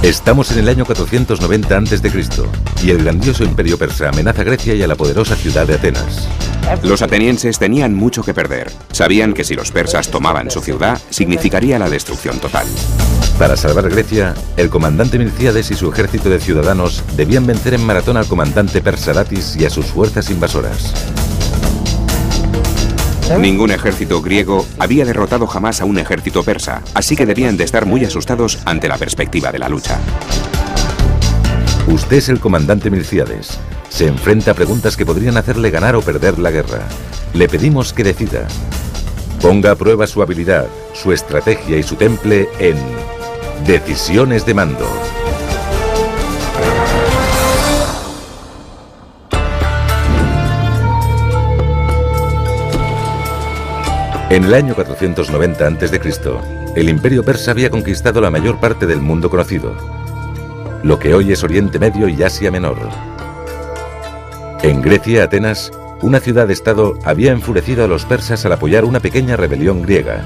Estamos en el año 490 a.C. y el grandioso imperio persa amenaza a Grecia y a la poderosa ciudad de Atenas. Los atenienses tenían mucho que perder. Sabían que si los persas tomaban su ciudad, significaría la destrucción total. Para salvar Grecia, el comandante Milcíades y su ejército de ciudadanos debían vencer en Maratón al comandante persa Datis y a sus fuerzas invasoras. Ningún ejército griego había derrotado jamás a un ejército persa, así que debían de estar muy asustados ante la perspectiva de la lucha. Usted es el comandante Milcíades. Se enfrenta a preguntas que podrían hacerle ganar o perder la guerra. Le pedimos que decida. Ponga a prueba su habilidad, su estrategia y su temple en Decisiones de Mando. En el año 490 a.C., el imperio persa había conquistado la mayor parte del mundo conocido, lo que hoy es Oriente Medio y Asia Menor. En Grecia, Atenas, una ciudad-estado había enfurecido a los persas al apoyar una pequeña rebelión griega.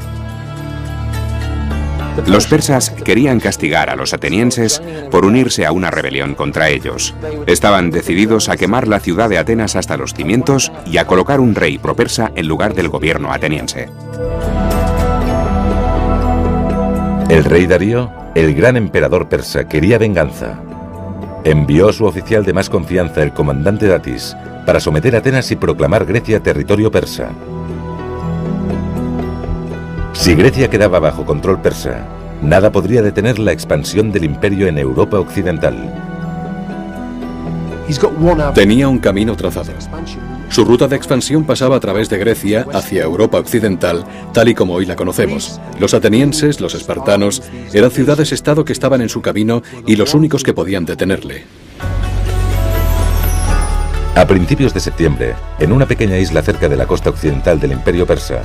Los persas querían castigar a los atenienses por unirse a una rebelión contra ellos. Estaban decididos a quemar la ciudad de Atenas hasta los cimientos y a colocar un rey propersa en lugar del gobierno ateniense. El rey Darío, el gran emperador persa, quería venganza. Envió a su oficial de más confianza, el comandante Datis, para someter a Atenas y proclamar Grecia territorio persa. Si Grecia quedaba bajo control persa, nada podría detener la expansión del imperio en Europa occidental. Tenía un camino trazado. Su ruta de expansión pasaba a través de Grecia hacia Europa occidental, tal y como hoy la conocemos. Los atenienses, los espartanos, eran ciudades-estado que estaban en su camino y los únicos que podían detenerle. A principios de septiembre, en una pequeña isla cerca de la costa occidental del imperio persa,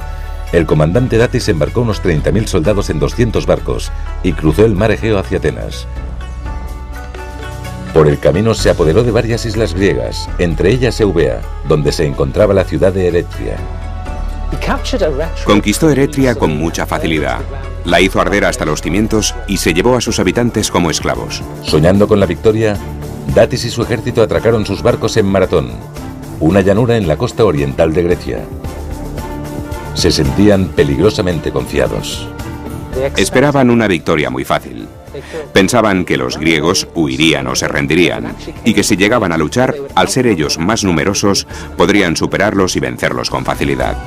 el comandante Datis embarcó unos 30.000 soldados en 200 barcos y cruzó el mar Egeo hacia Atenas. Por el camino se apoderó de varias islas griegas, entre ellas Eubea, donde se encontraba la ciudad de Eretria. Conquistó Eretria con mucha facilidad. La hizo arder hasta los cimientos y se llevó a sus habitantes como esclavos. Soñando con la victoria, Datis y su ejército atracaron sus barcos en Maratón, una llanura en la costa oriental de Grecia. Se sentían peligrosamente confiados. Esperaban una victoria muy fácil. Pensaban que los griegos huirían o se rendirían, y que si llegaban a luchar, al ser ellos más numerosos, podrían superarlos y vencerlos con facilidad.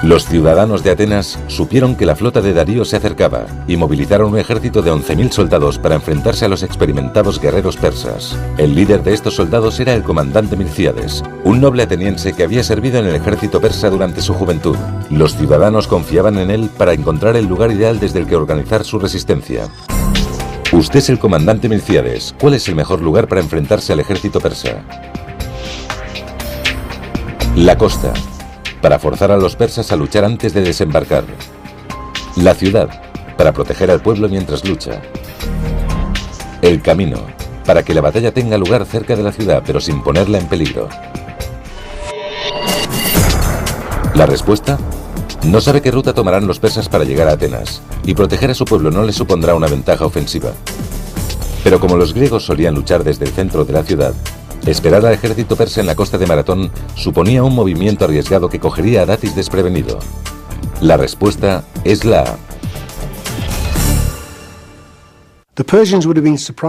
Los ciudadanos de Atenas supieron que la flota de Darío se acercaba y movilizaron un ejército de 11.000 soldados para enfrentarse a los experimentados guerreros persas. El líder de estos soldados era el comandante Milcíades, un noble ateniense que había servido en el ejército persa durante su juventud. Los ciudadanos confiaban en él para encontrar el lugar ideal desde el que organizar su resistencia. Usted es el comandante Milcíades. ¿Cuál es el mejor lugar para enfrentarse al ejército persa? La costa, para forzar a los persas a luchar antes de desembarcar. La ciudad, para proteger al pueblo mientras lucha. El camino, para que la batalla tenga lugar cerca de la ciudad, pero sin ponerla en peligro. ¿La respuesta? No sabe qué ruta tomarán los persas para llegar a Atenas, y proteger a su pueblo no les supondrá una ventaja ofensiva. Pero como los griegos solían luchar desde el centro de la ciudad, esperar al ejército persa en la costa de Maratón suponía un movimiento arriesgado que cogería a Datis desprevenido. La respuesta es la A.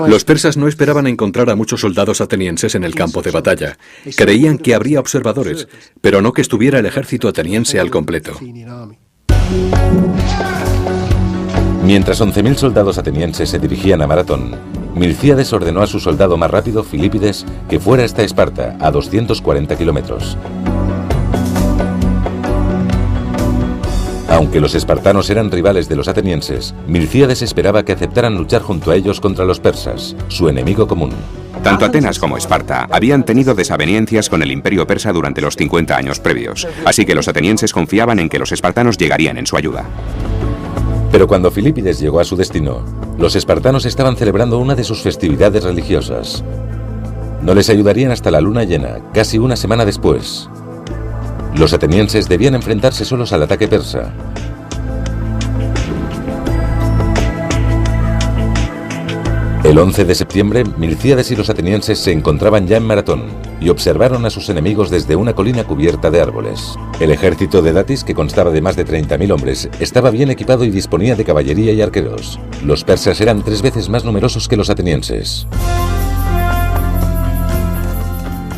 Los persas no esperaban encontrar a muchos soldados atenienses en el campo de batalla. Creían que habría observadores, pero no que estuviera el ejército ateniense al completo. Mientras 11.000 soldados atenienses se dirigían a Maratón, Milcíades ordenó a su soldado más rápido, Filipides, que fuera hasta Esparta, a 240 kilómetros. Aunque los espartanos eran rivales de los atenienses, Milcíades esperaba que aceptaran luchar junto a ellos contra los persas, su enemigo común. Tanto Atenas como Esparta habían tenido desavenencias con el imperio persa durante los 50 años previos, así que los atenienses confiaban en que los espartanos llegarían en su ayuda. Pero cuando Filipides llegó a su destino, los espartanos estaban celebrando una de sus festividades religiosas. No les ayudarían hasta la luna llena, casi una semana después. Los atenienses debían enfrentarse solos al ataque persa. El 11 de septiembre, Milcíades y los atenienses se encontraban ya en Maratón y observaron a sus enemigos desde una colina cubierta de árboles. El ejército de Datis, que constaba de más de 30.000 hombres, estaba bien equipado y disponía de caballería y arqueros. Los persas eran 3 veces más numerosos que los atenienses.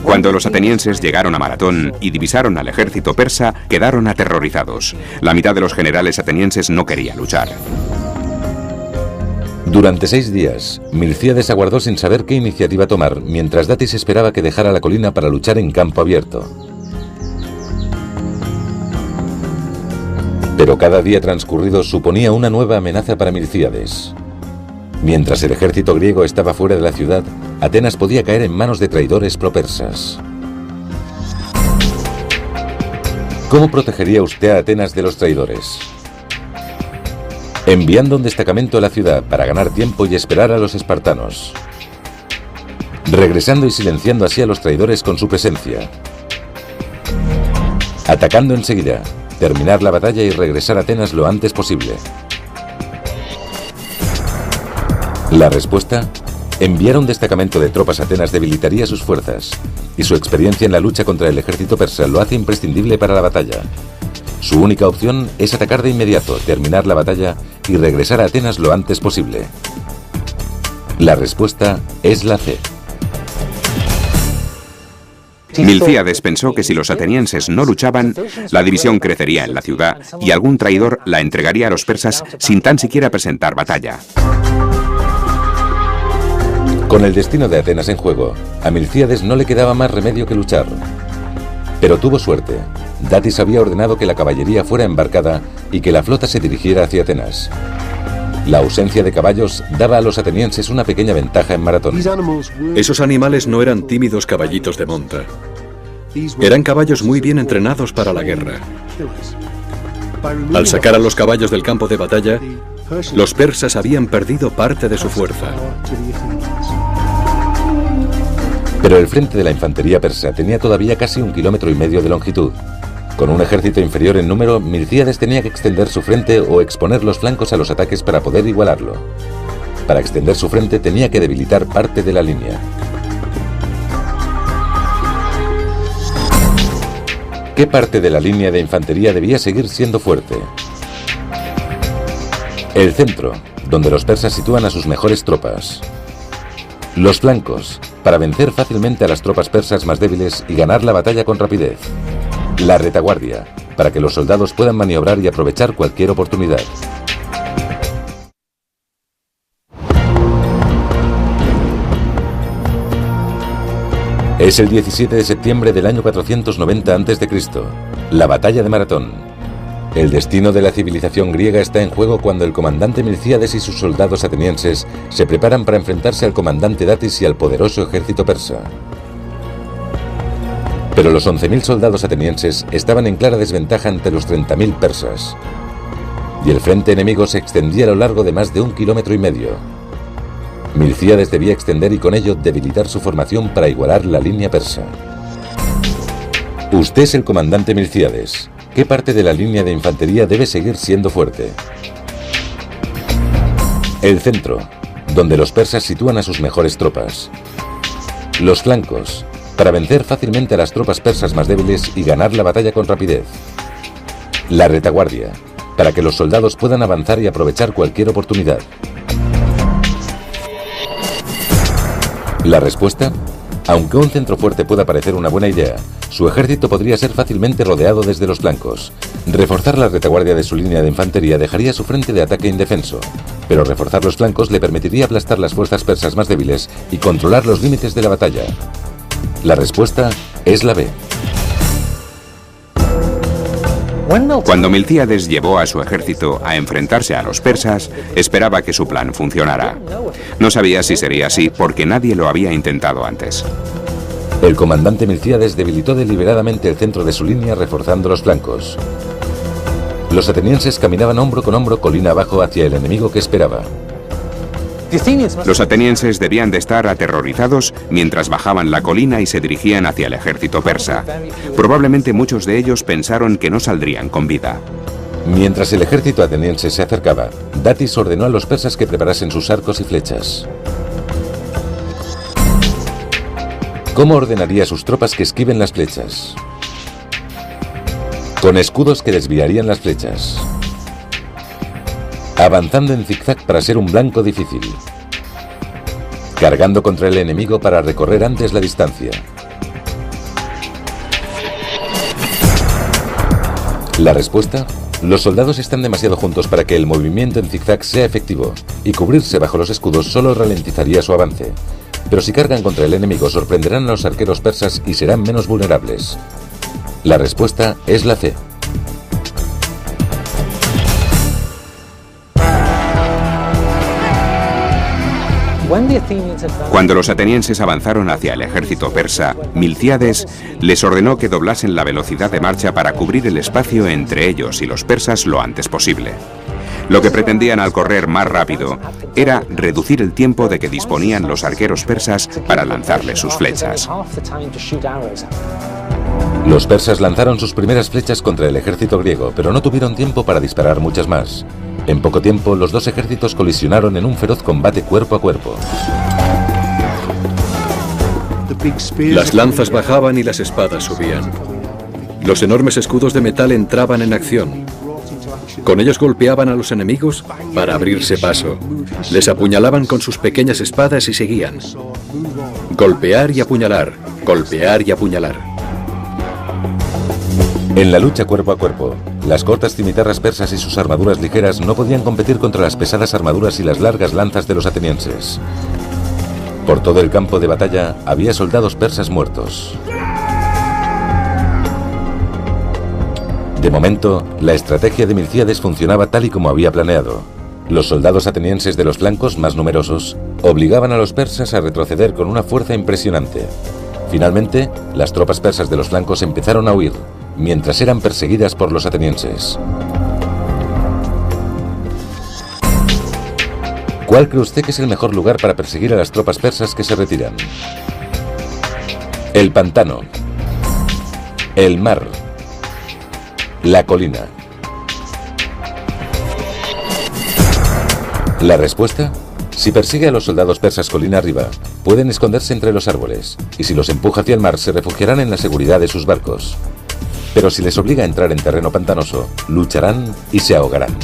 Cuando los atenienses llegaron a Maratón y divisaron al ejército persa, quedaron aterrorizados. La mitad de los generales atenienses no quería luchar. Durante 6 días, Milcíades aguardó sin saber qué iniciativa tomar, mientras Datis esperaba que dejara la colina para luchar en campo abierto. Pero cada día transcurrido suponía una nueva amenaza para Milcíades. Mientras el ejército griego estaba fuera de la ciudad, Atenas podía caer en manos de traidores propersas. ¿Cómo protegería usted a Atenas de los traidores? Enviando un destacamento a la ciudad para ganar tiempo y esperar a los espartanos. Regresando y silenciando así a los traidores con su presencia. Atacando enseguida, terminar la batalla y regresar a Atenas lo antes posible. La respuesta: enviar un destacamento de tropas a Atenas debilitaría sus fuerzas, y su experiencia en la lucha contra el ejército persa lo hace imprescindible para la batalla. Su única opción es atacar de inmediato, terminar la batalla y regresar a Atenas lo antes posible. La respuesta es la C. Milcíades pensó que si los atenienses no luchaban, la división crecería en la ciudad y algún traidor la entregaría a los persas sin tan siquiera presentar batalla. Con el destino de Atenas en juego, a Milcíades no le quedaba más remedio que luchar. Pero tuvo suerte. Datis había ordenado que la caballería fuera embarcada y que la flota se dirigiera hacia Atenas. La ausencia de caballos daba a los atenienses una pequeña ventaja en Maratón. Esos animales no eran tímidos caballitos de monta. Eran caballos muy bien entrenados para la guerra. Al sacar a los caballos del campo de batalla, los persas habían perdido parte de su fuerza. Pero el frente de la infantería persa tenía todavía casi 1,5 kilómetros de longitud. Con un ejército inferior en número, Milcíades tenía que extender su frente o exponer los flancos a los ataques para poder igualarlo. Para extender su frente tenía que debilitar parte de la línea. ¿Qué parte de la línea de infantería debía seguir siendo fuerte? El centro, donde los persas sitúan a sus mejores tropas. Los flancos, para vencer fácilmente a las tropas persas más débiles y ganar la batalla con rapidez. La retaguardia, para que los soldados puedan maniobrar y aprovechar cualquier oportunidad. Es el 17 de septiembre del año 490 a.C., la batalla de Maratón. El destino de la civilización griega está en juego cuando el comandante Milcíades y sus soldados atenienses se preparan para enfrentarse al comandante Datis y al poderoso ejército persa. Pero los 11.000 soldados atenienses estaban en clara desventaja ante los 30.000 persas. Y el frente enemigo se extendía a lo largo de más de 1,5 kilómetros. Milcíades debía extender y con ello debilitar su formación para igualar la línea persa. Usted es el comandante Milcíades. ¿Qué parte de la línea de infantería debe seguir siendo fuerte? El centro, donde los persas sitúan a sus mejores tropas. Los flancos, para vencer fácilmente a las tropas persas más débiles y ganar la batalla con rapidez. La retaguardia, para que los soldados puedan avanzar y aprovechar cualquier oportunidad. La respuesta: aunque un centro fuerte pueda parecer una buena idea, su ejército podría ser fácilmente rodeado desde los flancos. Reforzar la retaguardia de su línea de infantería dejaría su frente de ataque indefenso, pero reforzar los flancos le permitiría aplastar las fuerzas persas más débiles y controlar los límites de la batalla. La respuesta es la B. Cuando Milcíades llevó a su ejército a enfrentarse a los persas, esperaba que su plan funcionara. No sabía si sería así porque nadie lo había intentado antes. El comandante Milcíades debilitó deliberadamente el centro de su línea reforzando los flancos. Los atenienses caminaban hombro con hombro colina abajo hacia el enemigo que esperaba. Los atenienses debían de estar aterrorizados mientras bajaban la colina y se dirigían hacia el ejército persa. Probablemente muchos de ellos pensaron que no saldrían con vida. Mientras el ejército ateniense se acercaba, Datis ordenó a los persas que preparasen sus arcos y flechas. ¿Cómo ordenaría a sus tropas que esquiven las flechas? Con escudos que desviarían las flechas. Avanzando en zigzag para ser un blanco difícil. Cargando contra el enemigo para recorrer antes la distancia. La respuesta: los soldados están demasiado juntos para que el movimiento en zigzag sea efectivo, y cubrirse bajo los escudos solo ralentizaría su avance. Pero si cargan contra el enemigo, sorprenderán a los arqueros persas y serán menos vulnerables. La respuesta es la C. Cuando los atenienses avanzaron hacia el ejército persa, Milcíades les ordenó que doblasen la velocidad de marcha para cubrir el espacio entre ellos y los persas lo antes posible. Lo que pretendían al correr más rápido era reducir el tiempo de que disponían los arqueros persas para lanzarles sus flechas. Los persas lanzaron sus primeras flechas contra el ejército griego, pero no tuvieron tiempo para disparar muchas más. En poco tiempo, los dos ejércitos colisionaron en un feroz combate cuerpo a cuerpo. Las lanzas bajaban y las espadas subían. Los enormes escudos de metal entraban en acción. Con ellos golpeaban a los enemigos para abrirse paso. Les apuñalaban con sus pequeñas espadas y seguían. Golpear y apuñalar, golpear y apuñalar. En la lucha cuerpo a cuerpo, las cortas cimitarras persas y sus armaduras ligeras no podían competir contra las pesadas armaduras y las largas lanzas de los atenienses. Por todo el campo de batalla había soldados persas muertos. De momento, la estrategia de Milcíades funcionaba tal y como había planeado. Los soldados atenienses de los flancos, más numerosos, obligaban a los persas a retroceder con una fuerza impresionante. Finalmente, las tropas persas de los flancos empezaron a huir, mientras eran perseguidas por los atenienses. ¿Cuál cree usted que es el mejor lugar para perseguir a las tropas persas que se retiran? El pantano, el mar, la colina. ¿La respuesta? Si persigue a los soldados persas colina arriba, pueden esconderse entre los árboles, y si los empuja hacia el mar, se refugiarán en la seguridad de sus barcos. Pero si les obliga a entrar en terreno pantanoso, lucharán y se ahogarán.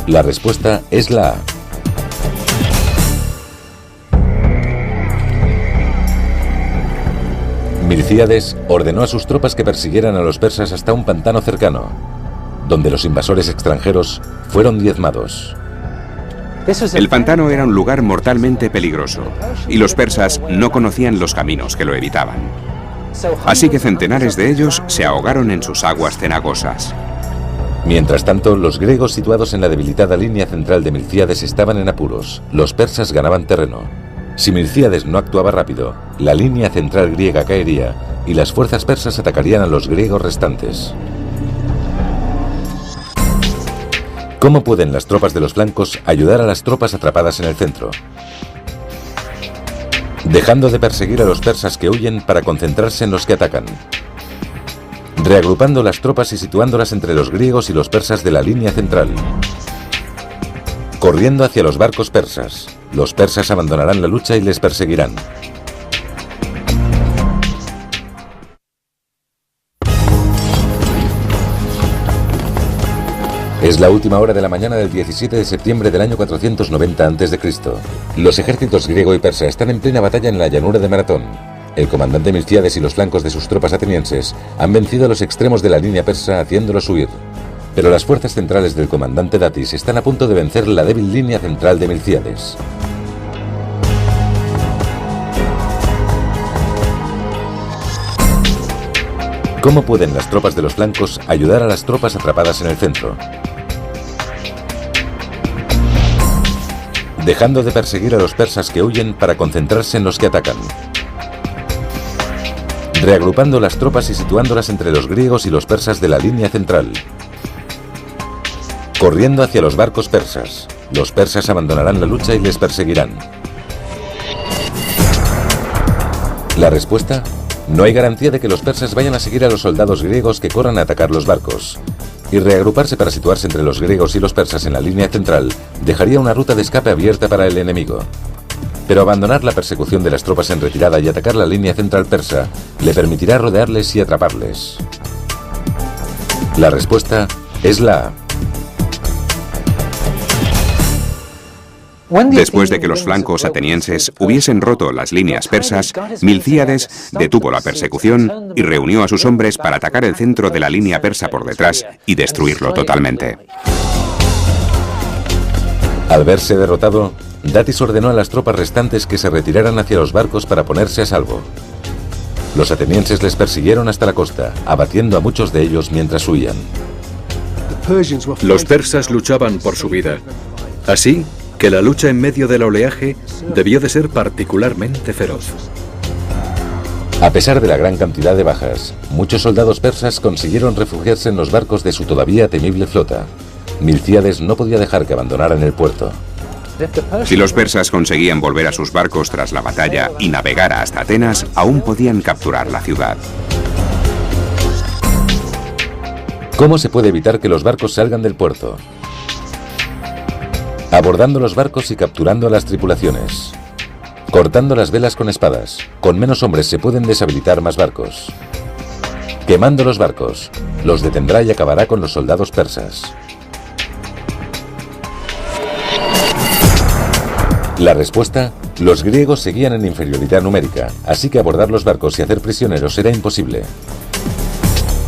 La respuesta es la A. Milcíades ordenó a sus tropas que persiguieran a los persas hasta un pantano cercano, donde los invasores extranjeros fueron diezmados. El pantano era un lugar mortalmente peligroso, y los persas no conocían los caminos que lo evitaban. Así que centenares de ellos se ahogaron en sus aguas cenagosas. Mientras tanto, los griegos situados en la debilitada línea central de Milcíades estaban en apuros. Los persas ganaban terreno. Si Milcíades no actuaba rápido, la línea central griega caería y las fuerzas persas atacarían a los griegos restantes. ¿Cómo pueden las tropas de los flancos ayudar a las tropas atrapadas en el centro? Dejando de perseguir a los persas que huyen para concentrarse en los que atacan. Reagrupando las tropas y situándolas entre los griegos y los persas de la línea central. Corriendo hacia los barcos persas. Los persas abandonarán la lucha y les perseguirán. Es la última hora de la mañana del 17 de septiembre del año 490 a.C. Los ejércitos griego y persa están en plena batalla en la llanura de Maratón. El comandante Milcíades y los flancos de sus tropas atenienses han vencido a los extremos de la línea persa haciéndolos huir. Pero las fuerzas centrales del comandante Datis están a punto de vencer la débil línea central de Milcíades. ¿Cómo pueden las tropas de los flancos ayudar a las tropas atrapadas en el centro? Dejando de perseguir a los persas que huyen para concentrarse en los que atacan. Reagrupando las tropas y situándolas entre los griegos y los persas de la línea central. Corriendo hacia los barcos persas. Los persas abandonarán la lucha y les perseguirán. ¿La respuesta? No hay garantía de que los persas vayan a seguir a los soldados griegos que corran a atacar los barcos. Y reagruparse para situarse entre los griegos y los persas en la línea central dejaría una ruta de escape abierta para el enemigo. pero abandonar la persecución de las tropas en retirada y atacar la línea central persa le permitirá rodearles y atraparles. La respuesta es la A. Después de que los flancos atenienses hubiesen roto las líneas persas, Milcíades detuvo la persecución y reunió a sus hombres para atacar el centro de la línea persa por detrás y destruirlo totalmente. Al verse derrotado, Datis ordenó a las tropas restantes que se retiraran hacia los barcos para ponerse a salvo. Los atenienses les persiguieron hasta la costa, abatiendo a muchos de ellos mientras huían. Los persas luchaban por su vida, así que la lucha en medio del oleaje debió de ser particularmente feroz. A pesar de la gran cantidad de bajas, muchos soldados persas consiguieron refugiarse en los barcos de su todavía temible flota. Milcíades no podía dejar que abandonaran el puerto. Si los persas conseguían volver a sus barcos tras la batalla y navegar hasta Atenas, aún podían capturar la ciudad. ¿Cómo se puede evitar que los barcos salgan del puerto? Abordando los barcos y capturando a las tripulaciones. Cortando las velas con espadas. Con menos hombres se pueden deshabilitar más barcos. Quemando los barcos. Los detendrá y acabará con los soldados persas. La respuesta: los griegos seguían en inferioridad numérica, así que abordar los barcos y hacer prisioneros era imposible.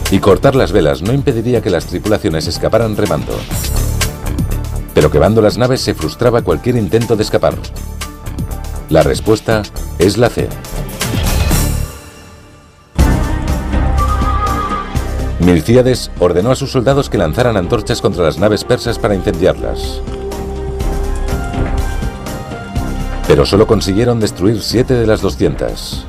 Y cortar las velas no impediría que las tripulaciones escaparan remando. Pero quemando las naves se frustraba cualquier intento de escapar. La respuesta es la C. Milcíades ordenó a sus soldados que lanzaran antorchas contra las naves persas para incendiarlas. Pero solo consiguieron destruir 7 de las 200.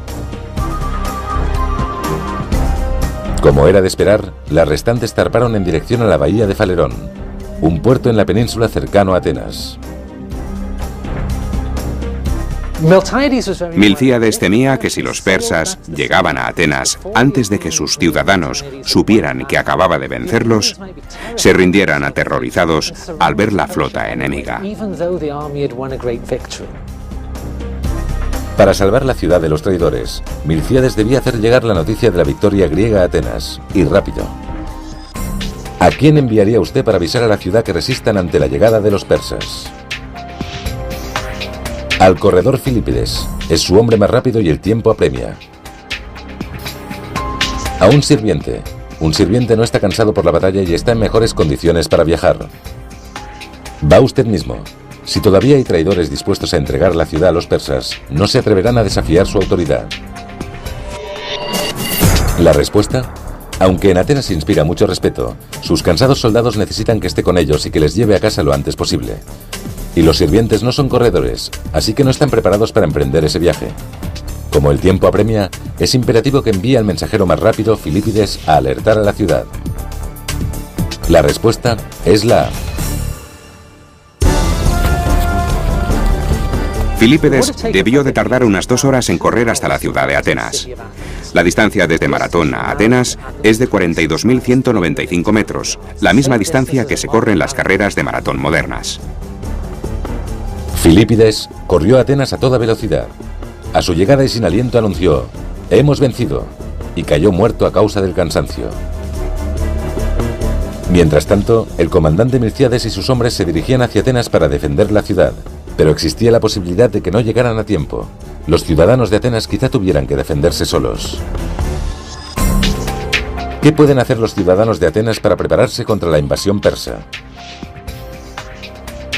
Como era de esperar, las restantes zarparon en dirección a la bahía de Falerón, un puerto en la península cercano a Atenas. Milcíades temía que si los persas llegaban a Atenas antes de que sus ciudadanos supieran que acababa de vencerlos, se rindieran aterrorizados al ver la flota enemiga. Para salvar la ciudad de los traidores, Milcíades debía hacer llegar la noticia de la victoria griega a Atenas, y rápido. ¿A quién enviaría usted para avisar a la ciudad que resistan ante la llegada de los persas? Al corredor Filipides. Es su hombre más rápido y el tiempo apremia. A un sirviente. Un sirviente no está cansado por la batalla y está en mejores condiciones para viajar. Va usted mismo. Si todavía hay traidores dispuestos a entregar la ciudad a los persas, no se atreverán a desafiar su autoridad. La respuesta: aunque en Atenas inspira mucho respeto, sus cansados soldados necesitan que esté con ellos y que les lleve a casa lo antes posible. Y los sirvientes no son corredores, así que no están preparados para emprender ese viaje. Como el tiempo apremia, es imperativo que envíe al mensajero más rápido, Filipides, a alertar a la ciudad. La respuesta es la A. Filipides debió de tardar unas 2 horas en correr hasta la ciudad de Atenas. La distancia desde Maratón a Atenas es de 42.195 metros, la misma distancia que se corre en las carreras de maratón modernas. Filipides corrió a Atenas a toda velocidad. A su llegada y sin aliento anunció: «Hemos vencido», y cayó muerto a causa del cansancio. Mientras tanto, el comandante Milcíades y sus hombres se dirigían hacia Atenas para defender la ciudad, pero existía la posibilidad de que no llegaran a tiempo. Los ciudadanos de Atenas quizá tuvieran que defenderse solos. ¿Qué pueden hacer los ciudadanos de Atenas para prepararse contra la invasión persa?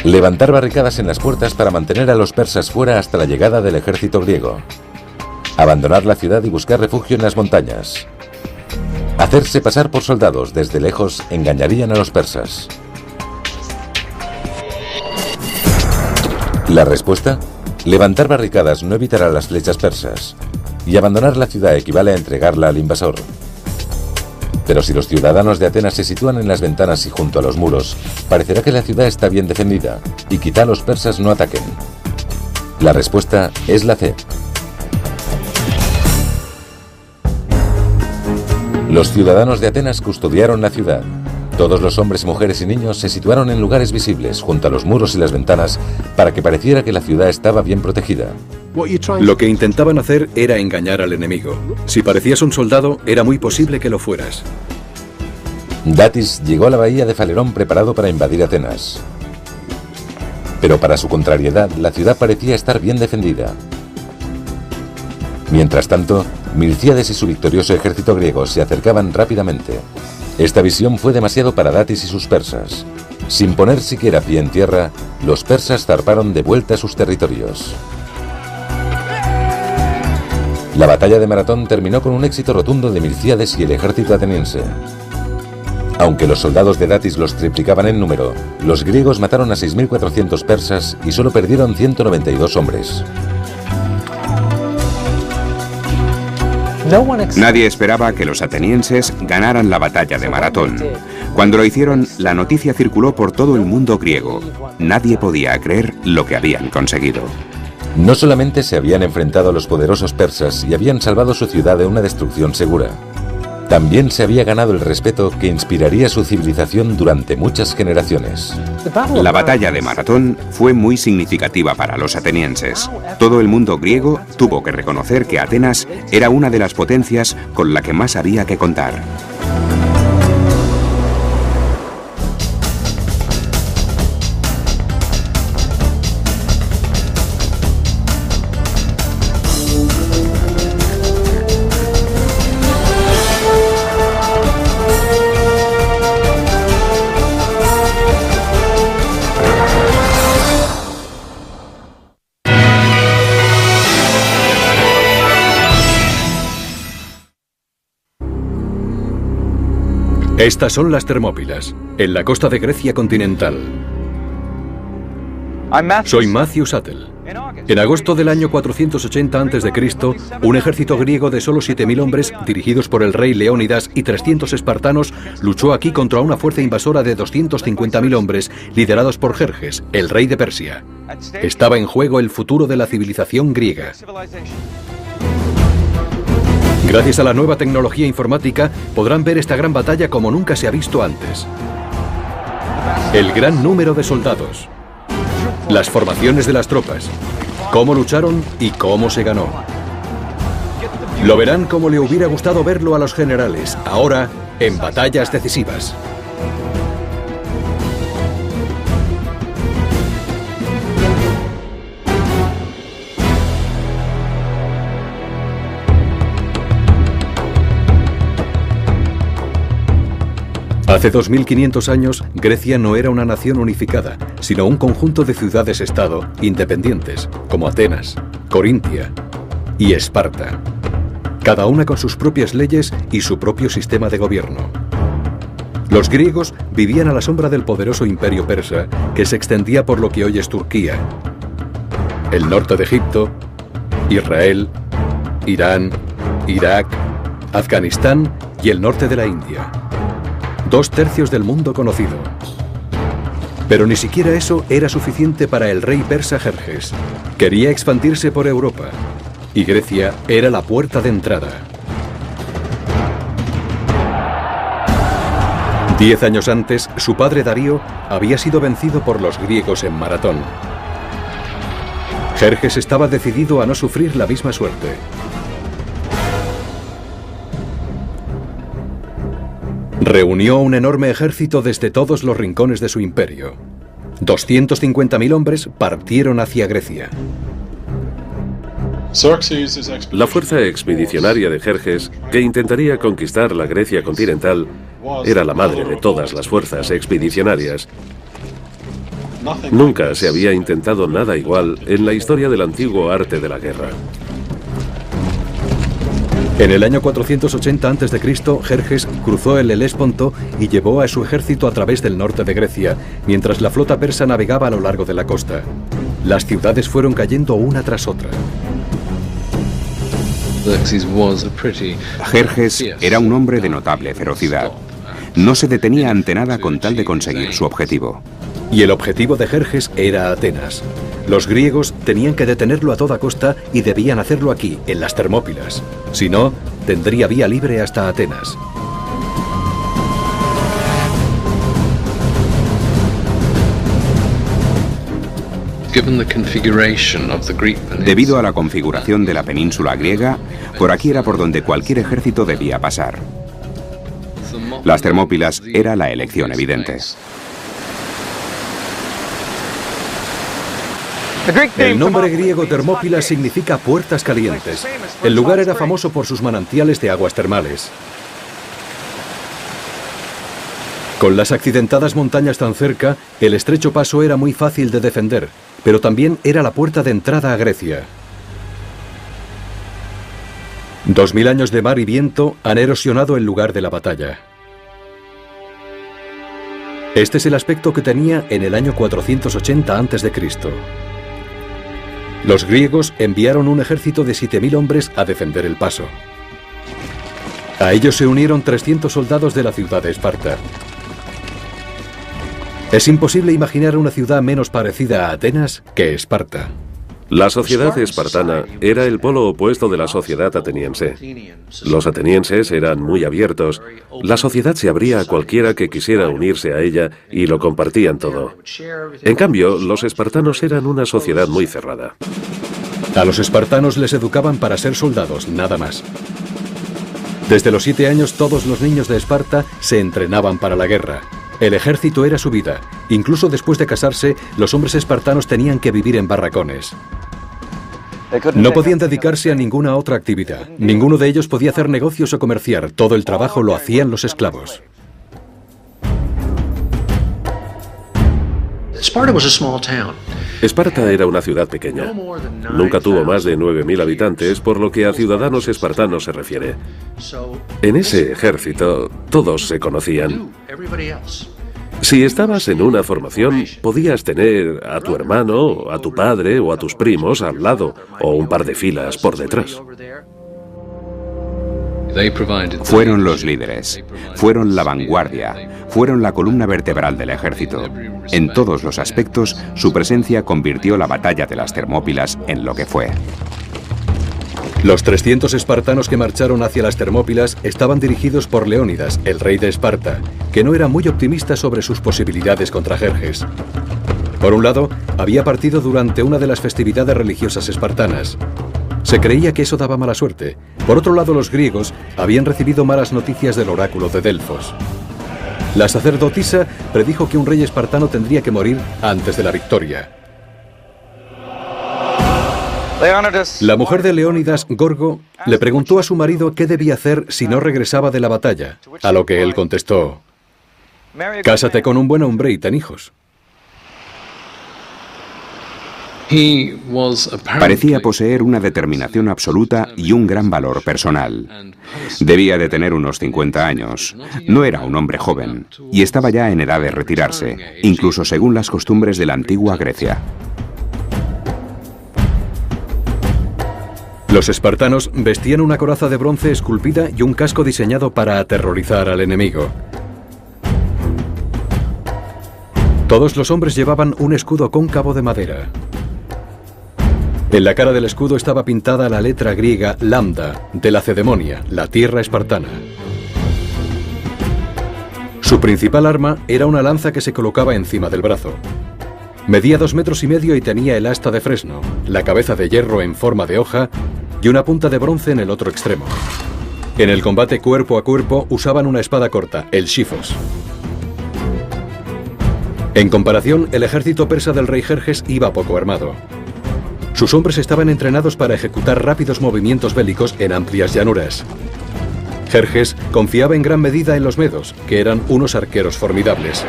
Levantar barricadas en las puertas para mantener a los persas fuera hasta la llegada del ejército griego. Abandonar la ciudad y buscar refugio en las montañas. Hacerse pasar por soldados. Desde lejos engañarían a los persas. La respuesta: levantar barricadas no evitará las flechas persas, y abandonar la ciudad equivale a entregarla al invasor. Pero si los ciudadanos de Atenas se sitúan en las ventanas y junto a los muros, parecerá que la ciudad está bien defendida, y quizá los persas no ataquen. La respuesta es la C. Los ciudadanos de Atenas custodiaron la ciudad. Todos los hombres, mujeres y niños se situaron en lugares visibles, junto a los muros y las ventanas, para que pareciera que la ciudad estaba bien protegida. Lo que intentaban hacer era engañar al enemigo. Si parecías un soldado, era muy posible que lo fueras. Datis llegó a la bahía de Falerón preparado para invadir Atenas. Pero para su contrariedad, la ciudad parecía estar bien defendida. Mientras tanto, Milcíades y su victorioso ejército griego se acercaban rápidamente. Esta visión fue demasiado para Datis y sus persas. Sin poner siquiera pie en tierra, los persas zarparon de vuelta a sus territorios. La batalla de Maratón terminó con un éxito rotundo de Milcíades y el ejército ateniense. Aunque los soldados de Datis los triplicaban en número, los griegos mataron a 6.400 persas y solo perdieron 192 hombres. Nadie esperaba que los atenienses ganaran la batalla de Maratón. Cuando lo hicieron, la noticia circuló por todo el mundo griego. Nadie podía creer lo que habían conseguido. No solamente se habían enfrentado a los poderosos persas y habían salvado su ciudad de una destrucción segura, también se había ganado el respeto que inspiraría su civilización durante muchas generaciones. La batalla de Maratón fue muy significativa para los atenienses. Todo el mundo griego tuvo que reconocer que Atenas era una de las potencias con la que más había que contar. Estas son las Termópilas, en la costa de Grecia continental. Soy Matthew Sattel. En agosto del año 480 a.C., un ejército griego de solo 7.000 hombres, dirigidos por el rey Leónidas y 300 espartanos, luchó aquí contra una fuerza invasora de 250.000 hombres, liderados por Jerjes, el rey de Persia. Estaba en juego el futuro de la civilización griega. Gracias a la nueva tecnología informática, podrán ver esta gran batalla como nunca se ha visto antes. El gran número de soldados, las formaciones de las tropas, cómo lucharon y cómo se ganó. Lo verán como le hubiera gustado verlo a los generales, ahora en batallas decisivas. Hace 2500 años, Grecia no era una nación unificada, sino un conjunto de ciudades-estado independientes, como Atenas, Corintia y Esparta, cada una con sus propias leyes y su propio sistema de gobierno. Los griegos vivían a la sombra del poderoso imperio persa, que se extendía por lo que hoy es Turquía, el norte de Egipto, Israel, Irán, Irak, Afganistán y el norte de la India. 2/3 del mundo conocido. Pero ni siquiera eso era suficiente para el rey persa Jerjes. Quería expandirse por Europa, y Grecia era la puerta de entrada. 10 años antes, su padre Darío había sido vencido por los griegos en Maratón. Jerjes estaba decidido a no sufrir la misma suerte. Reunió un enorme ejército desde todos los rincones de su imperio. 250.000 hombres partieron hacia Grecia. La fuerza expedicionaria de Jerjes, que intentaría conquistar la Grecia continental, era la madre de todas las fuerzas expedicionarias. Nunca se había intentado nada igual en la historia del antiguo arte de la guerra. En el año 480 a.C., Jerjes cruzó el Helesponto y llevó a su ejército a través del norte de Grecia, mientras la flota persa navegaba a lo largo de la costa. Las ciudades fueron cayendo una tras otra. Jerjes era un hombre de notable ferocidad. No se detenía ante nada con tal de conseguir su objetivo. Y el objetivo de Jerjes era Atenas. Los griegos tenían que detenerlo a toda costa y debían hacerlo aquí, en las Termópilas. Si no, tendría vía libre hasta Atenas. Debido a la configuración de la península griega, por aquí era por donde cualquier ejército debía pasar. Las Termópilas era la elección evidente. El nombre griego Termópilas significa puertas calientes. El lugar era famoso por sus manantiales de aguas termales. Con las accidentadas montañas tan cerca, el estrecho paso era muy fácil de defender, pero también era la puerta de entrada a Grecia. 2000 años de mar y viento han erosionado el lugar de la batalla. Este es el aspecto que tenía en el año 480 a.C. Los griegos enviaron un ejército de 7000 hombres a defender el paso. A ellos se unieron 300 soldados de la ciudad de Esparta. Es imposible imaginar una ciudad menos parecida a Atenas que Esparta. La sociedad espartana era el polo opuesto de la sociedad ateniense. Los atenienses eran muy abiertos. La sociedad se abría a cualquiera que quisiera unirse a ella y lo compartían todo. En cambio, los espartanos eran una sociedad muy cerrada. A los espartanos les educaban para ser soldados, nada más. Desde los 7 años todos los niños de Esparta se entrenaban para la guerra. El ejército era su vida. Incluso después de casarse, los hombres espartanos tenían que vivir en barracones. No podían dedicarse a ninguna otra actividad. Ninguno de ellos podía hacer negocios o comerciar. Todo el trabajo lo hacían los esclavos. Esparta era una ciudad pequeña. Nunca tuvo más de 9000 habitantes, por lo que a ciudadanos espartanos se refiere. En ese ejército, todos se conocían. Si estabas en una formación, podías tener a tu hermano, a tu padre o a tus primos al lado, o un par de filas por detrás. Fueron los líderes, fueron la vanguardia, fueron la columna vertebral del ejército. En todos los aspectos, su presencia convirtió la batalla de las Termópilas en lo que fue. Los 300 espartanos que marcharon hacia las Termópilas estaban dirigidos por Leónidas, el rey de Esparta, que no era muy optimista sobre sus posibilidades contra Jerjes. Por un lado, había partido durante una de las festividades religiosas espartanas. Se creía que eso daba mala suerte. Por otro lado, los griegos habían recibido malas noticias del oráculo de Delfos. La sacerdotisa predijo que un rey espartano tendría que morir antes de la victoria. La mujer de Leónidas, Gorgo, le preguntó a su marido qué debía hacer si no regresaba de la batalla, a lo que él contestó: «Cásate con un buen hombre y ten hijos». Parecía poseer una determinación absoluta y un gran valor personal. Debía de tener unos 50 años. No era un hombre joven y estaba ya en edad de retirarse, incluso según las costumbres de la antigua Grecia. Los espartanos vestían una coraza de bronce esculpida y un casco diseñado para aterrorizar al enemigo. Todos los hombres llevaban un escudo cóncavo de madera. En la cara del escudo estaba pintada la letra griega Lambda, de Lacedemonia, la tierra espartana. Su principal arma era una lanza que se colocaba encima del brazo. Medía 2,5 metros y tenía el asta de fresno, la cabeza de hierro en forma de hoja y una punta de bronce en el otro extremo. En el combate cuerpo a cuerpo usaban una espada corta, el shifos. En comparación, el ejército persa del rey Jerjes iba poco armado. Sus hombres estaban entrenados para ejecutar rápidos movimientos bélicos en amplias llanuras. Jerjes confiaba en gran medida en los medos, que eran unos arqueros formidables.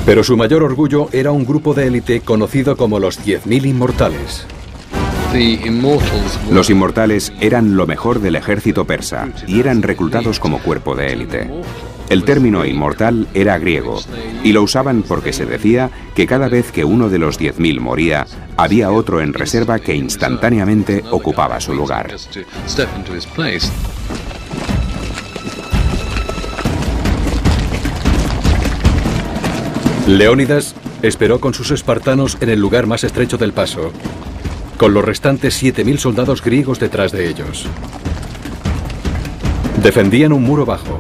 Pero su mayor orgullo era un grupo de élite conocido como los 10.000 inmortales. Los inmortales eran lo mejor del ejército persa y eran reclutados como cuerpo de élite. El término inmortal era griego y lo usaban porque se decía que cada vez que uno de los 10.000 moría, había otro en reserva que instantáneamente ocupaba su lugar. Leónidas esperó con sus espartanos en el lugar más estrecho del paso, con los restantes 7.000 soldados griegos detrás de ellos. Defendían un muro bajo.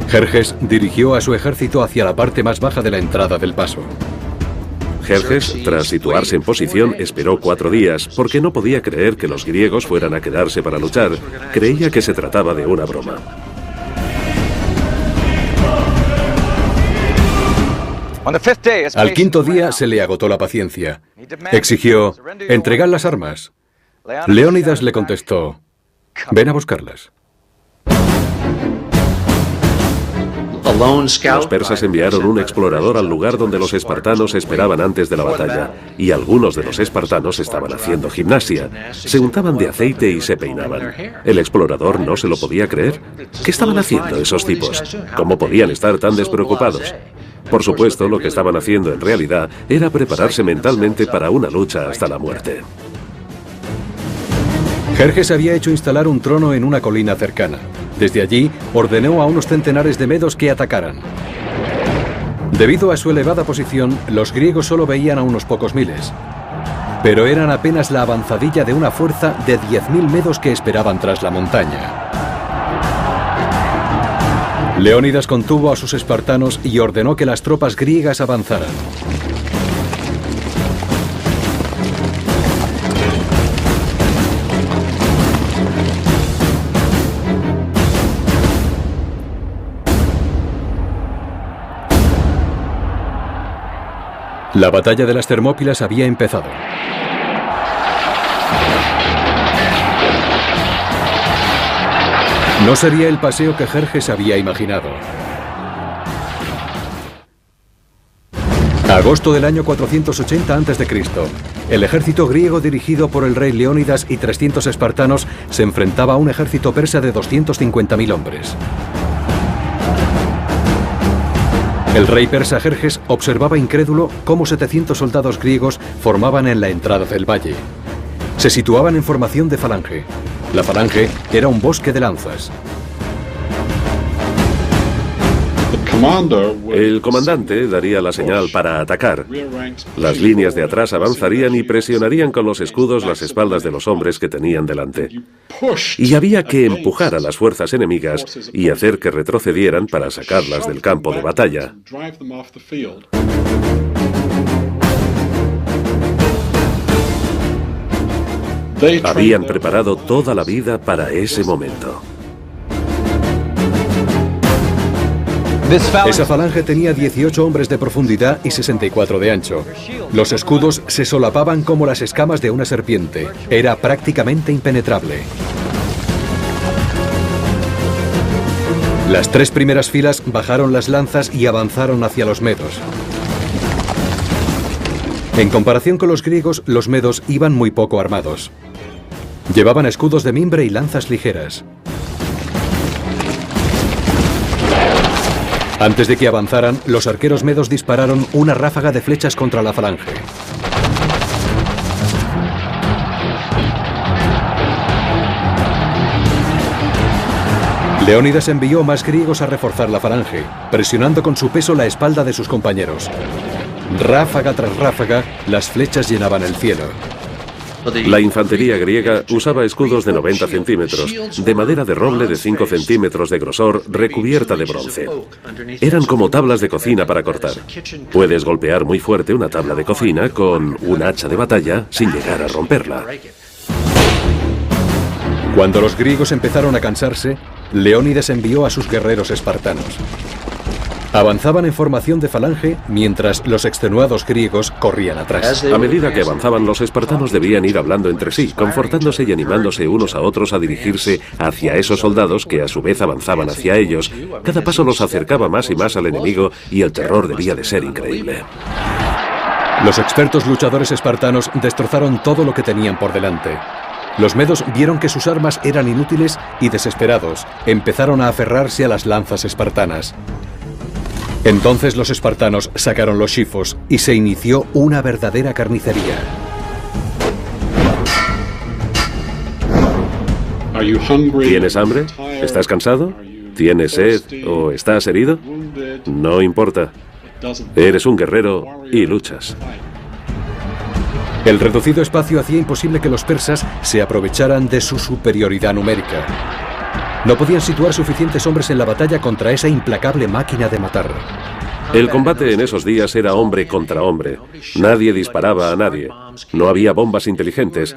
Jerjes dirigió a su ejército hacia la parte más baja de la entrada del paso. Jerjes, tras situarse en posición, esperó 4 días, porque no podía creer que los griegos fueran a quedarse para luchar. Creía que se trataba de una broma. Al quinto día se le agotó la paciencia. Exigió: «Entregad las armas». Leónidas le contestó: «Ven a buscarlas». Los persas enviaron un explorador al lugar donde los espartanos esperaban antes de la batalla, y algunos de los espartanos estaban haciendo gimnasia. Se untaban de aceite y se peinaban. El explorador no se lo podía creer. ¿Qué estaban haciendo esos tipos? ¿Cómo podían estar tan despreocupados? Por supuesto, lo que estaban haciendo en realidad era prepararse mentalmente para una lucha hasta la muerte. Jerjes había hecho instalar un trono en una colina cercana. Desde allí, ordenó a unos centenares de medos que atacaran. Debido a su elevada posición, los griegos solo veían a unos pocos miles. Pero eran apenas la avanzadilla de una fuerza de 10.000 medos que esperaban tras la montaña. Leónidas contuvo a sus espartanos y ordenó que las tropas griegas avanzaran. La batalla de las Termópilas había empezado. No sería el paseo que Jerjes había imaginado. Agosto del año 480 a.C. El ejército griego dirigido por el rey Leónidas y 300 espartanos se enfrentaba a un ejército persa de 250.000 hombres. El rey persa Jerjes observaba incrédulo cómo 700 soldados griegos formaban en la entrada del valle. Se situaban en formación de falange. La falange era un bosque de lanzas. El comandante daría la señal para atacar. Las líneas de atrás avanzarían y presionarían con los escudos las espaldas de los hombres que tenían delante. Y había que empujar a las fuerzas enemigas y hacer que retrocedieran para sacarlas del campo de batalla. Habían preparado toda la vida para ese momento. Esa falange tenía 18 hombres de profundidad y 64 de ancho. Los escudos se solapaban como las escamas de una serpiente. Era prácticamente impenetrable. Las 3 primeras filas bajaron las lanzas y avanzaron hacia los medos. En comparación con los griegos, los medos iban muy poco armados. Llevaban escudos de mimbre y lanzas ligeras. Antes de que avanzaran, los arqueros medos dispararon una ráfaga de flechas contra la falange. Leónidas envió más griegos a reforzar la falange, presionando con su peso la espalda de sus compañeros. Ráfaga tras ráfaga, las flechas llenaban el cielo. La infantería griega usaba escudos de 90 centímetros, de madera de roble de 5 centímetros de grosor, recubierta de bronce. Eran como tablas de cocina para cortar. Puedes golpear muy fuerte una tabla de cocina con un hacha de batalla sin llegar a romperla. Cuando los griegos empezaron a cansarse, Leónidas envió a sus guerreros espartanos. Avanzaban en formación de falange mientras los extenuados griegos corrían atrás. A medida que avanzaban, los espartanos debían ir hablando entre sí, confortándose y animándose unos a otros a dirigirse hacia esos soldados que a su vez avanzaban hacia ellos. Cada paso los acercaba más y más al enemigo y el terror debía de ser increíble. Los expertos luchadores espartanos destrozaron todo lo que tenían por delante. Los medos vieron que sus armas eran inútiles y, desesperados, empezaron a aferrarse a las lanzas espartanas. Entonces los espartanos sacaron los xifos y se inició una verdadera carnicería. ¿Tienes hambre? ¿Estás cansado? ¿Tienes sed o estás herido? No importa. Eres un guerrero y luchas. El reducido espacio hacía imposible que los persas se aprovecharan de su superioridad numérica. No podían situar suficientes hombres en la batalla contra esa implacable máquina de matar. El combate en esos días era hombre contra hombre. Nadie disparaba a nadie. No había bombas inteligentes.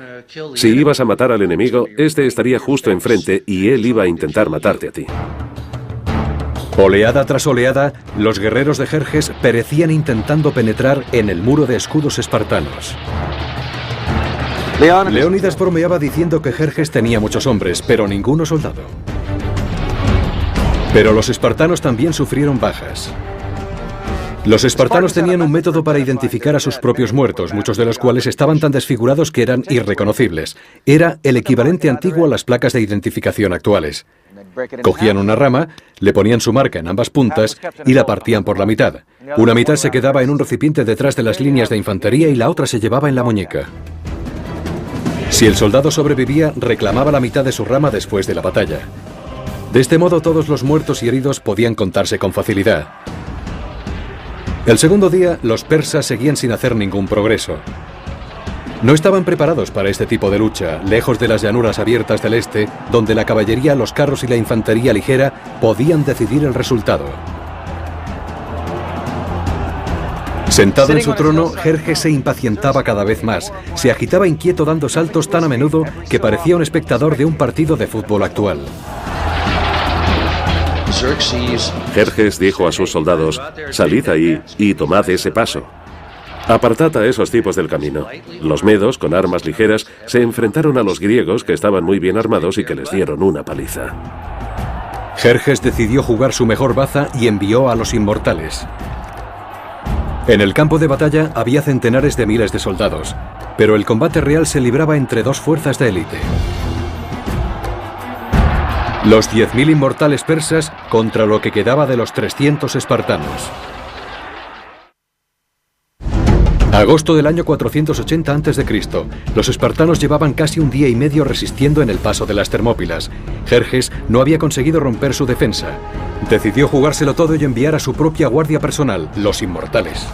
Si ibas a matar al enemigo, este estaría justo enfrente y él iba a intentar matarte a ti. Oleada tras oleada, los guerreros de Jerjes perecían intentando penetrar en el muro de escudos espartanos. Leónidas bromeaba diciendo que Jerjes tenía muchos hombres, pero ninguno soldado. Pero los espartanos también sufrieron bajas. Los espartanos tenían un método para identificar a sus propios muertos, muchos de los cuales estaban tan desfigurados que eran irreconocibles. Era el equivalente antiguo a las placas de identificación actuales. Cogían una rama, le ponían su marca en ambas puntas y la partían por la mitad. Una mitad se quedaba en un recipiente detrás de las líneas de infantería y la otra se llevaba en la muñeca. Si el soldado sobrevivía, reclamaba la mitad de su rama después de la batalla. De este modo, todos los muertos y heridos podían contarse con facilidad. El segundo día, los persas seguían sin hacer ningún progreso. No estaban preparados para este tipo de lucha, lejos de las llanuras abiertas del este, donde la caballería, los carros y la infantería ligera podían decidir el resultado. Sentado en su trono, Jerjes se impacientaba cada vez más. Se agitaba inquieto dando saltos tan a menudo que parecía un espectador de un partido de fútbol actual. Jerjes dijo a sus soldados: salid ahí y tomad ese paso. Apartad a esos tipos del camino. Los medos, con armas ligeras, se enfrentaron a los griegos, que estaban muy bien armados y que les dieron una paliza. Jerjes decidió jugar su mejor baza y envió a los inmortales. En el campo de batalla había centenares de miles de soldados, pero el combate real se libraba entre dos fuerzas de élite. Los 10.000 inmortales persas contra lo que quedaba de los 300 espartanos. Agosto del año 480 a.C. Los espartanos llevaban casi un día y medio resistiendo en el paso de las Termópilas. Jerjes no había conseguido romper su defensa. Decidió jugárselo todo y enviar a su propia guardia personal, los inmortales.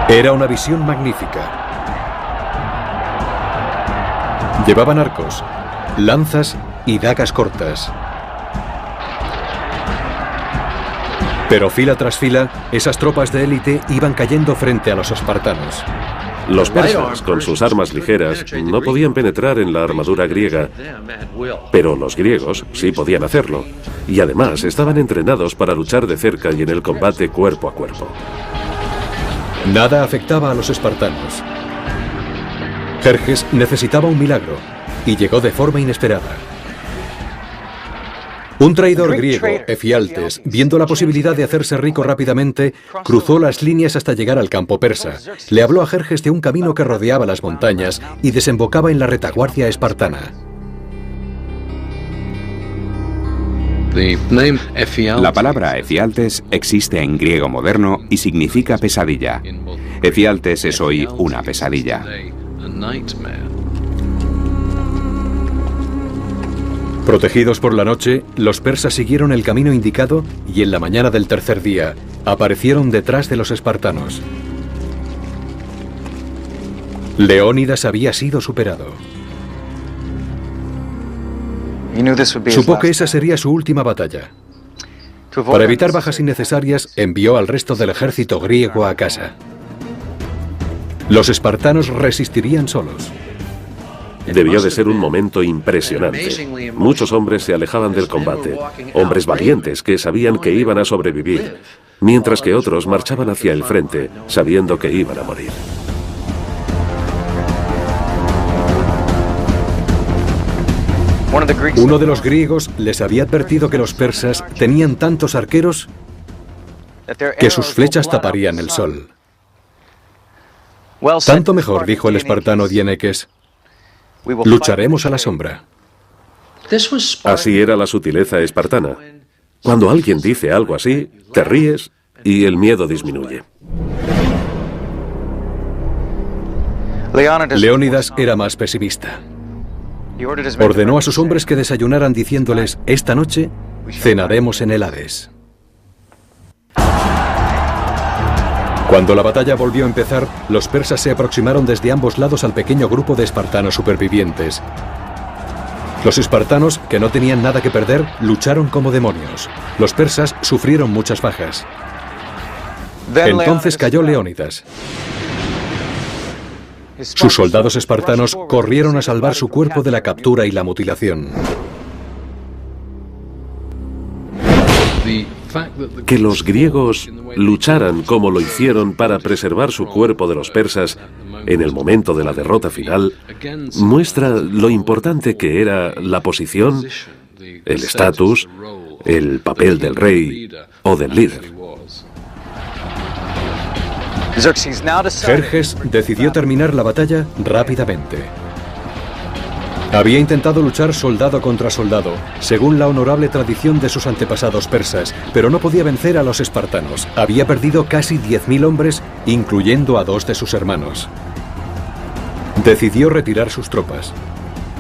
Era una visión magnífica. Llevaban arcos, lanzas y dagas cortas. Pero fila tras fila, esas tropas de élite iban cayendo frente a los espartanos. Los persas, con sus armas ligeras, no podían penetrar en la armadura griega, pero los griegos sí podían hacerlo, y además estaban entrenados para luchar de cerca y en el combate cuerpo a cuerpo. Nada afectaba a los espartanos. Jerjes necesitaba un milagro, y llegó de forma inesperada. Un traidor griego, Efialtes, viendo la posibilidad de hacerse rico rápidamente, cruzó las líneas hasta llegar al campo persa. Le habló a Jerjes de un camino que rodeaba las montañas y desembocaba en la retaguardia espartana. La palabra Efialtes existe en griego moderno y significa pesadilla. Efialtes es hoy una pesadilla. Protegidos por la noche, los persas siguieron el camino indicado y en la mañana del tercer día aparecieron detrás de los espartanos. Leónidas había sido superado. Supo que esa sería su última batalla. Para evitar bajas innecesarias, envió al resto del ejército griego a casa. Los espartanos resistirían solos. Debió de ser un momento impresionante. Muchos hombres se alejaban del combate, hombres valientes que sabían que iban a sobrevivir, mientras que otros marchaban hacia el frente, sabiendo que iban a morir. Uno de los griegos les había advertido que los persas tenían tantos arqueros que sus flechas taparían el sol. Tanto mejor, dijo el espartano Dieneques. Lucharemos a la sombra. Así era la sutileza espartana. Cuando alguien dice algo así, te ríes y el miedo disminuye. Leónidas era más pesimista. Ordenó a sus hombres que desayunaran diciéndoles: esta noche cenaremos en el Hades. Cuando la batalla volvió a empezar, los persas se aproximaron desde ambos lados al pequeño grupo de espartanos supervivientes. Los espartanos, que no tenían nada que perder, lucharon como demonios. Los persas sufrieron muchas bajas. Entonces cayó Leónidas. Sus soldados espartanos corrieron a salvar su cuerpo de la captura y la mutilación. Que los griegos lucharan como lo hicieron para preservar su cuerpo de los persas en el momento de la derrota final muestra lo importante que era la posición, el estatus, el papel del rey o del líder. Jerjes decidió terminar la batalla rápidamente. Había intentado luchar soldado contra soldado, según la honorable tradición de sus antepasados persas, pero no podía vencer a los espartanos. Había perdido casi 10.000 hombres, incluyendo a 2 de sus hermanos. Decidió retirar sus tropas.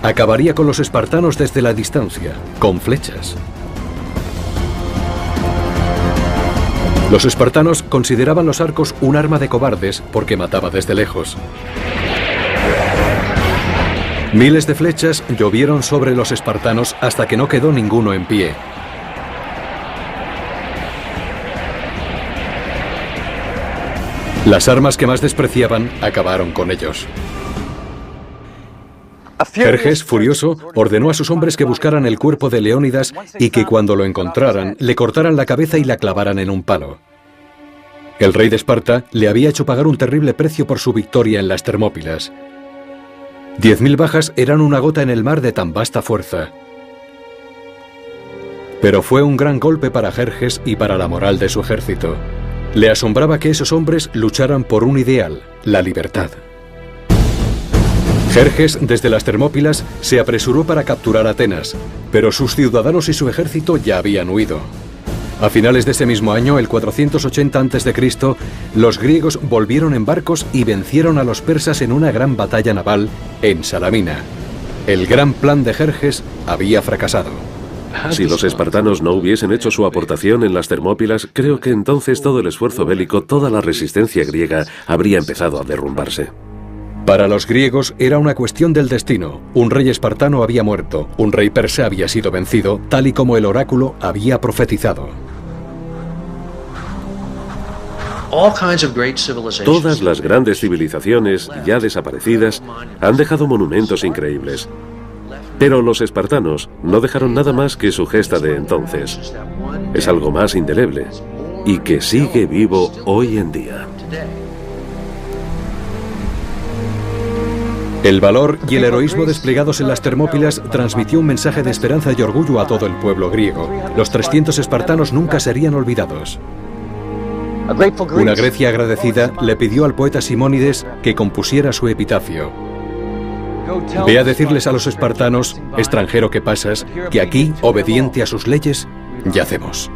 Acabaría con los espartanos desde la distancia, con flechas. Los espartanos consideraban los arcos un arma de cobardes porque mataba desde lejos. Miles de flechas llovieron sobre los espartanos hasta que no quedó ninguno en pie. Las armas que más despreciaban acabaron con ellos. Jerjes, furioso, ordenó a sus hombres que buscaran el cuerpo de Leónidas y que cuando lo encontraran, le cortaran la cabeza y la clavaran en un palo. El rey de Esparta le había hecho pagar un terrible precio por su victoria en las Termópilas. 10.000 bajas eran una gota en el mar de tan vasta fuerza. Pero fue un gran golpe para Jerjes y para la moral de su ejército. Le asombraba que esos hombres lucharan por un ideal, la libertad. Jerjes, desde las Termópilas, se apresuró para capturar Atenas, pero sus ciudadanos y su ejército ya habían huido. A finales de ese mismo año, el 480 a.C., los griegos volvieron en barcos y vencieron a los persas en una gran batalla naval en Salamina. El gran plan de Jerjes había fracasado. Si los espartanos no hubiesen hecho su aportación en las Termópilas, creo que entonces todo el esfuerzo bélico, toda la resistencia griega, habría empezado a derrumbarse. Para los griegos era una cuestión del destino. Un rey espartano había muerto, un rey persa había sido vencido, tal y como el oráculo había profetizado. Todas las grandes civilizaciones ya desaparecidas han dejado monumentos increíbles. Pero los espartanos no dejaron nada más que su gesta de entonces. Es algo más indeleble y que sigue vivo hoy en día. El valor y el heroísmo desplegados en las Termópilas transmitió un mensaje de esperanza y orgullo a todo el pueblo griego. Los 300 espartanos nunca serían olvidados. Una Grecia agradecida le pidió al poeta Simónides que compusiera su epitafio. Ve a decirles a los espartanos, extranjero que pasas, que aquí, obediente a sus leyes, yacemos.